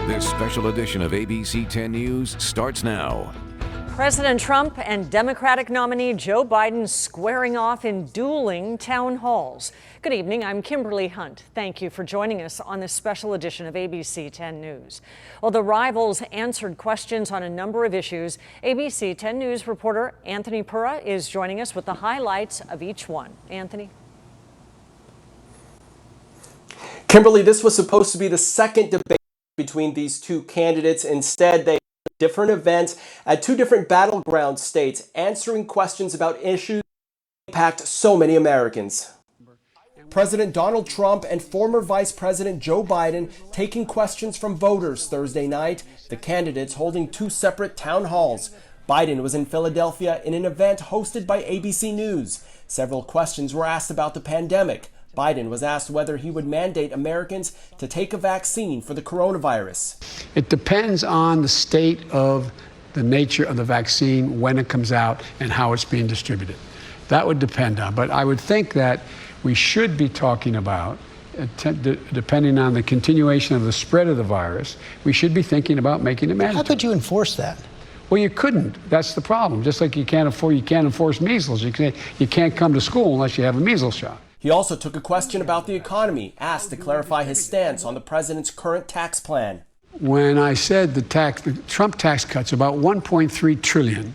This special edition of ABC 10 News starts now. President Trump and Democratic nominee Joe Biden squaring off in dueling town halls. Good evening, I'm Kimberly Hunt. Thank you for joining us on this special edition of ABC 10 News. Well, the rivals answered questions on a number of issues. ABC 10 News reporter Anthony Pura is joining us with the highlights of each one. Anthony. Kimberly, this was supposed to be the second debate between these two candidates. Instead, they different events at two different battleground states, answering questions about issues that impact so many Americans. President Donald Trump and former Vice President Joe Biden taking questions from voters Thursday night, the candidates holding two separate town halls. Biden was in Philadelphia in an event hosted by ABC News. Several questions were asked about the pandemic. Biden was asked whether he would mandate Americans to take a vaccine for the coronavirus. It depends on the state of the nature of the vaccine, when it comes out, and how it's being distributed. That would depend on. But I would think that we should be talking about, depending on the continuation of the spread of the virus, we should be thinking about making it mandatory. How could you enforce that? Well, you couldn't. That's the problem. Just like you can't enforce measles. You can't come to school unless you have a measles shot. He also took a question about the economy, asked to clarify his stance on the president's current tax plan. When I said the Trump tax cuts, about $1.3 trillion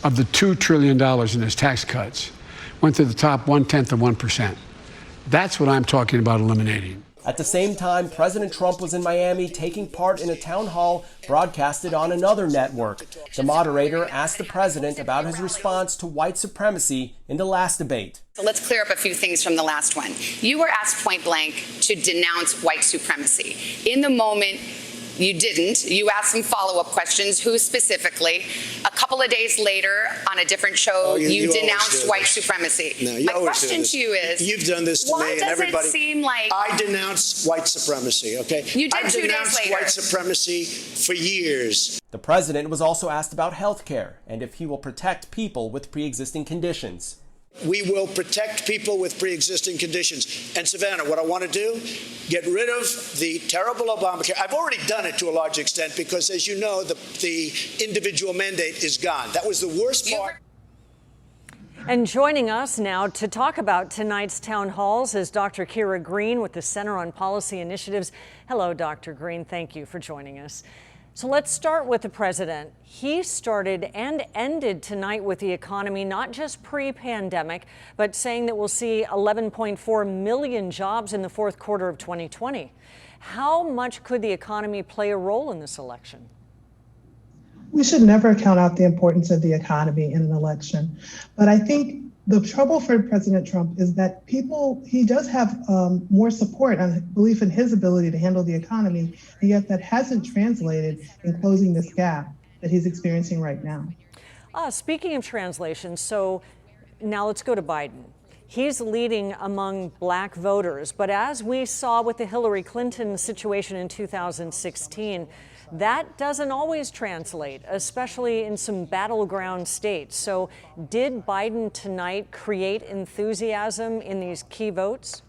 of the $2 trillion in his tax cuts went to the top 1/10 of 1%. That's what I'm talking about eliminating. At the same time, President Trump was in Miami taking part in a town hall broadcasted on another network. The moderator asked the president about his response to white supremacy in the last debate. So let's clear up a few things from the last one. You were asked point blank to denounce white supremacy. In the moment, you didn't. You asked some follow-up questions. Who specifically? A couple of days later, on a different show, you denounced white supremacy. No, My question to you is, you've done this to me and everybody. Why does it seem like I denounce white supremacy? Okay, you did 2 days later. I've denounced white supremacy for years. The president was also asked about health care and if he will protect people with pre-existing conditions. We will protect people with pre-existing conditions. And Savannah, what I want to do, get rid of the terrible Obamacare. I've already done it to a large extent because, as you know, the individual mandate is gone. That was the worst part. And joining us now to talk about tonight's town halls is Dr. Kira Green with the Center on Policy Initiatives. Hello, Dr. Green. Thank you for joining us. So let's start with the president. He started and ended tonight with the economy, not just pre-pandemic, but saying that we'll see 11.4 million jobs in the fourth quarter of 2020. How much could the economy play a role in this election? We should never count out the importance of the economy in an election. But I think the trouble for President Trump is that he does have more support and belief in his ability to handle the economy, and yet that hasn't translated in closing this gap that he's experiencing right now. Speaking of translation, so now let's go to Biden. He's leading among black voters, but as we saw with the Hillary Clinton situation in 2016, that doesn't always translate, especially in some battleground states. So did Biden tonight create enthusiasm in these key votes?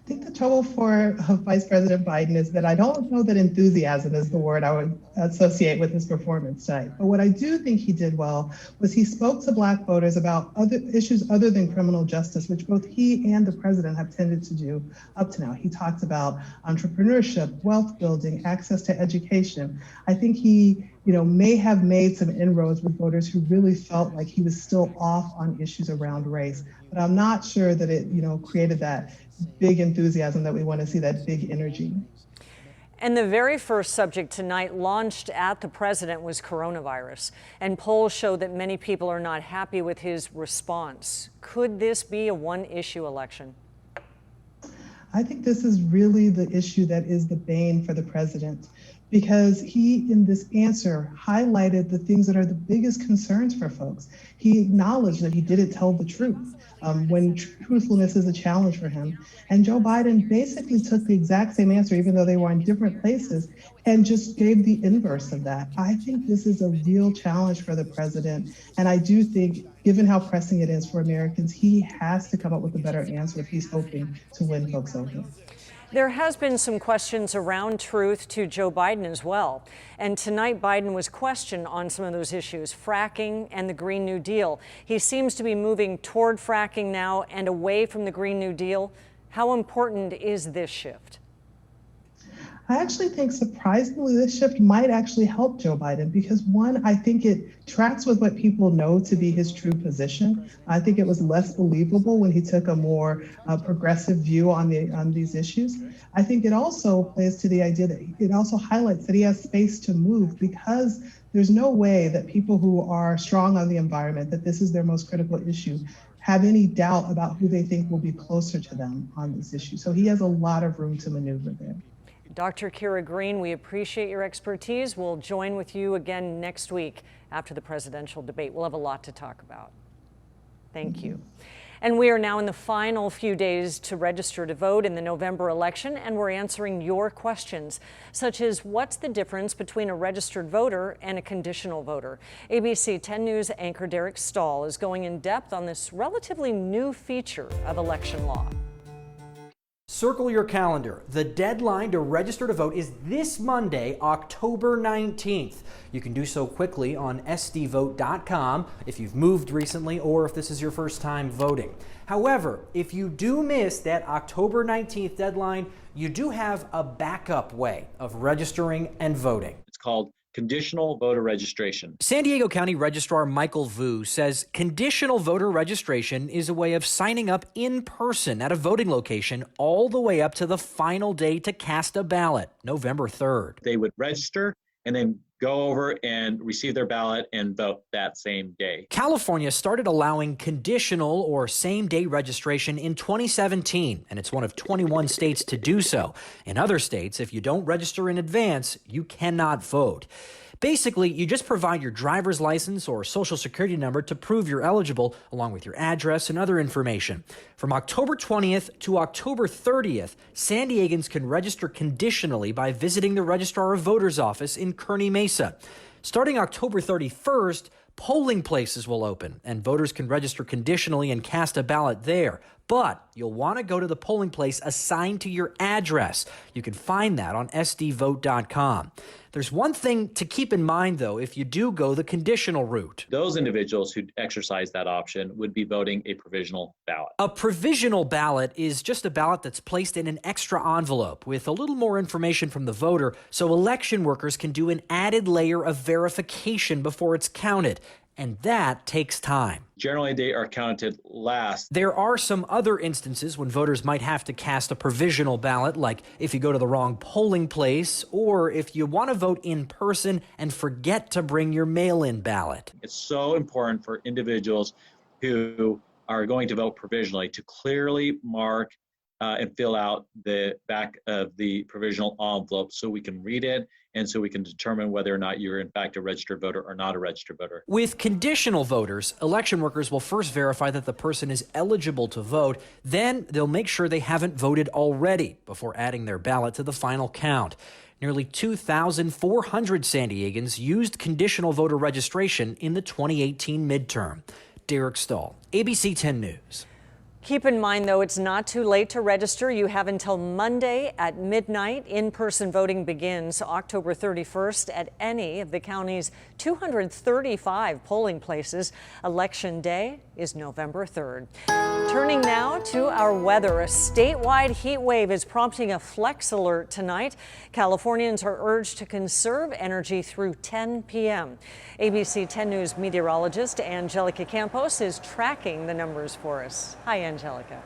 I think the trouble for Vice President Biden is that I don't know that enthusiasm is the word I would associate with his performance tonight. But what I do think he did well was he spoke to black voters about other issues other than criminal justice, which both he and the president have tended to do up to now. He talked about entrepreneurship, wealth building, access to education. I think he may have made some inroads with voters who really felt like he was still off on issues around race. But I'm not sure that it, created that big enthusiasm that we want to see, that big energy. And the very first subject tonight launched at the president was coronavirus. And polls show that many people are not happy with his response. Could this be a one-issue election? I think this is really the issue that is the bane for the president, because he, in this answer, highlighted the things that are the biggest concerns for folks. He acknowledged that he didn't tell the truth when truthfulness is a challenge for him. And Joe Biden basically took the exact same answer, even though they were in different places, and just gave the inverse of that. I think this is a real challenge for the president. And I do think, given how pressing it is for Americans, he has to come up with a better answer if he's hoping to win folks over. There has been some questions around truth to Joe Biden as well. And tonight, Biden was questioned on some of those issues, fracking and the Green New Deal. He seems to be moving toward fracking now and away from the Green New Deal. How important is this shift? I actually think surprisingly this shift might actually help Joe Biden because one, I think it tracks with what people know to be his true position. I think it was less believable when he took a more progressive view on these issues. I think it also plays to the idea that it also highlights that he has space to move because there's no way that people who are strong on the environment, that this is their most critical issue, have any doubt about who they think will be closer to them on this issue. So he has a lot of room to maneuver there. Dr. Kira Green, we appreciate your expertise. We'll join with you again next week after the presidential debate. We'll have a lot to talk about. Thank you. And we are now in the final few days to register to vote in the November election, and we're answering your questions, such as what's the difference between a registered voter and a conditional voter? ABC 10 News anchor Derek Stahl is going in depth on this relatively new feature of election law. Circle your calendar. The deadline to register to vote is this Monday, October 19th. You can do so quickly on sdvote.com if you've moved recently or if this is your first time voting. However, if you do miss that October 19th deadline, you do have a backup way of registering and voting. It's called conditional voter registration. San Diego County Registrar Michael Vu says conditional voter registration is a way of signing up in person at a voting location all the way up to the final day to cast a ballot, November 3rd. They would register and then go over and receive their ballot and vote that same day. California started allowing conditional or same-day registration in 2017, and it's one of 21 states to do so. In other states, if you don't register in advance, you cannot vote. Basically, you just provide your driver's license or social security number to prove you're eligible, along with your address and other information. From October 20th to October 30th, San Diegans can register conditionally by visiting the Registrar of Voters office in Kearny Mesa. Starting October 31st, polling places will open, and voters can register conditionally and cast a ballot there. But you'll want to go to the polling place assigned to your address. You can find that on sdvote.com. There's one thing to keep in mind, though, if you do go the conditional route. Those individuals who exercise that option would be voting a provisional ballot. A provisional ballot is just a ballot that's placed in an extra envelope with a little more information from the voter, so election workers can do an added layer of verification before it's counted. And that takes time. Generally, they are counted last. There are some other instances when voters might have to cast a provisional ballot, like if you go to the wrong polling place or if you want to vote in person and forget to bring your mail-in ballot. It's so important for individuals who are going to vote provisionally to clearly mark and fill out the back of the provisional envelope so we can read it and so we can determine whether or not you're in fact a registered voter or not a registered voter. With conditional voters, election workers will first verify that the person is eligible to vote. Then they'll make sure they haven't voted already before adding their ballot to the final count. Nearly 2,400 San Diegans used conditional voter registration in the 2018 midterm. Derek Stahl, ABC 10 News. Keep in mind, though, it's not too late to register. You have until Monday at midnight. In-person voting begins October 31st at any of the county's 235 polling places. Election Day is November 3rd. Turning now to our weather. A statewide heat wave is prompting a flex alert tonight. Californians are urged to conserve energy through 10 p.m. ABC 10 News meteorologist Angelica Campos is tracking the numbers for us. Hi, Angelica.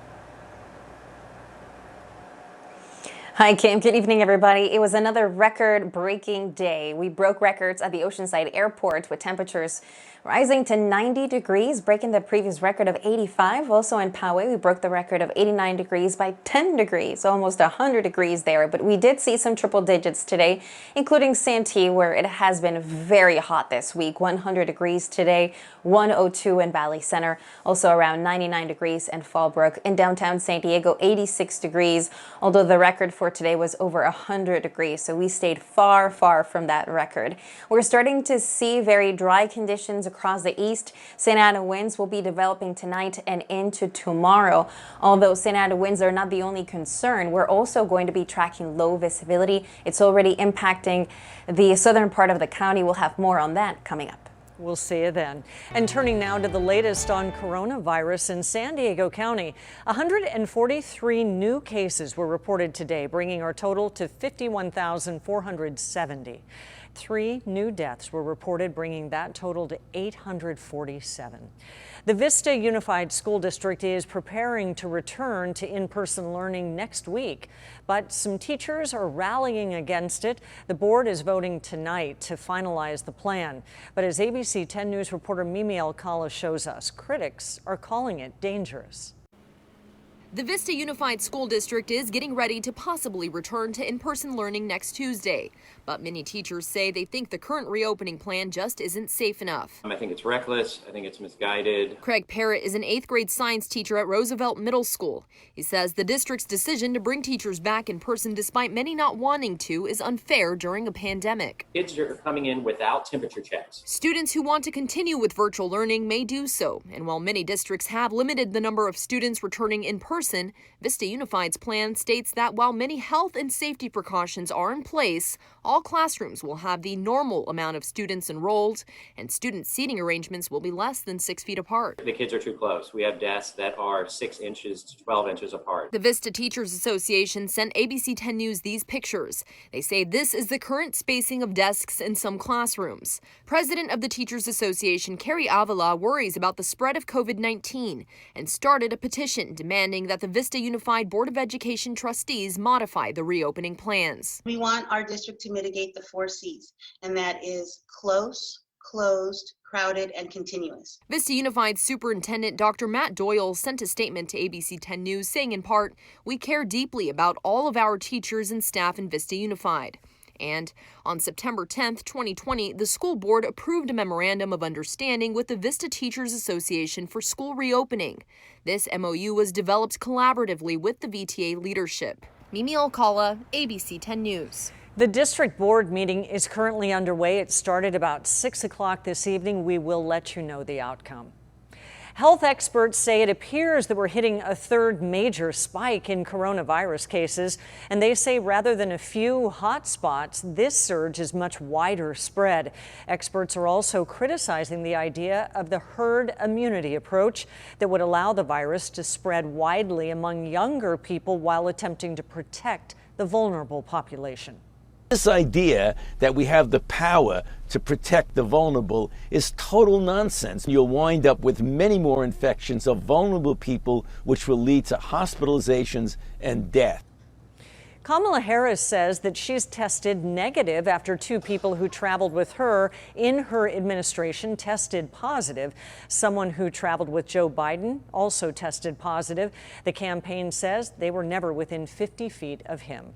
Hi, Kim. Good evening, everybody. It was another record-breaking day. We broke records at the Oceanside Airport with temperatures rising to 90 degrees, breaking the previous record of 85. Also in Poway, we broke the record of 89 degrees by 10 degrees, almost 100 degrees there. But we did see some triple digits today, including Santee, where it has been very hot this week. 100 degrees today, 102 in Valley Center, also around 99 degrees in Fallbrook. In downtown San Diego, 86 degrees, although the record for for today was over 100 degrees, so we stayed far, far from that record. We're starting to see very dry conditions across the east. Santa Ana winds will be developing tonight and into tomorrow. Although Santa Ana winds are not the only concern, we're also going to be tracking low visibility. It's already impacting the southern part of the county. We'll have more on that coming up. We'll see you then. And turning now to the latest on coronavirus in San Diego County. 143 new cases were reported today, bringing our total to 51,470. 3 new deaths were reported, bringing that total to 847. The Vista Unified School District is preparing to return to in-person learning next week, but some teachers are rallying against it. The board is voting tonight to finalize the plan. But as ABC 10 News reporter Mimi Alcala shows us, critics are calling it dangerous. The Vista Unified School District is getting ready to possibly return to in-person learning next Tuesday. But many teachers say they think the current reopening plan just isn't safe enough. I think it's reckless. I think it's misguided. Craig Parrott is an 8th grade science teacher at Roosevelt Middle School. He says the district's decision to bring teachers back in person despite many not wanting to is unfair during a pandemic. Kids are coming in without temperature checks. Students who want to continue with virtual learning may do so. And while many districts have limited the number of students returning in person, Vista Unified's plan states that while many health and safety precautions are in place, all classrooms will have the normal amount of students enrolled, and student seating arrangements will be less than 6 feet apart. The kids are too close. We have desks that are 6 inches to 12 inches apart. The Vista Teachers Association sent ABC 10 News these pictures. They say this is the current spacing of desks in some classrooms. President of the Teachers Association, Carrie Avila, worries about the spread of COVID-19 and started a petition demanding that the Vista Unified Board of Education trustees modify the reopening plans. We want our district to mitigate the 4 C's, and that is close, closed, crowded, and continuous. Vista Unified Superintendent Dr. Matt Doyle sent a statement to ABC 10 News saying in part, "We care deeply about all of our teachers and staff in Vista Unified." And on September 10th, 2020, the school board approved a memorandum of understanding with the Vista Teachers Association for school reopening. This MOU was developed collaboratively with the VTA leadership. Mimi Alcala, ABC 10 News. The district board meeting is currently underway. It started about 6 o'clock this evening. We will let you know the outcome. Health experts say it appears that we're hitting a third major spike in coronavirus cases, and they say rather than a few hot spots, this surge is much wider spread. Experts are also criticizing the idea of the herd immunity approach that would allow the virus to spread widely among younger people while attempting to protect the vulnerable population. This idea that we have the power to protect the vulnerable is total nonsense. You'll wind up with many more infections of vulnerable people, which will lead to hospitalizations and death. Kamala Harris says that she's tested negative after 2 people who traveled with her in her administration tested positive. Someone who traveled with Joe Biden also tested positive. The campaign says they were never within 50 feet of him.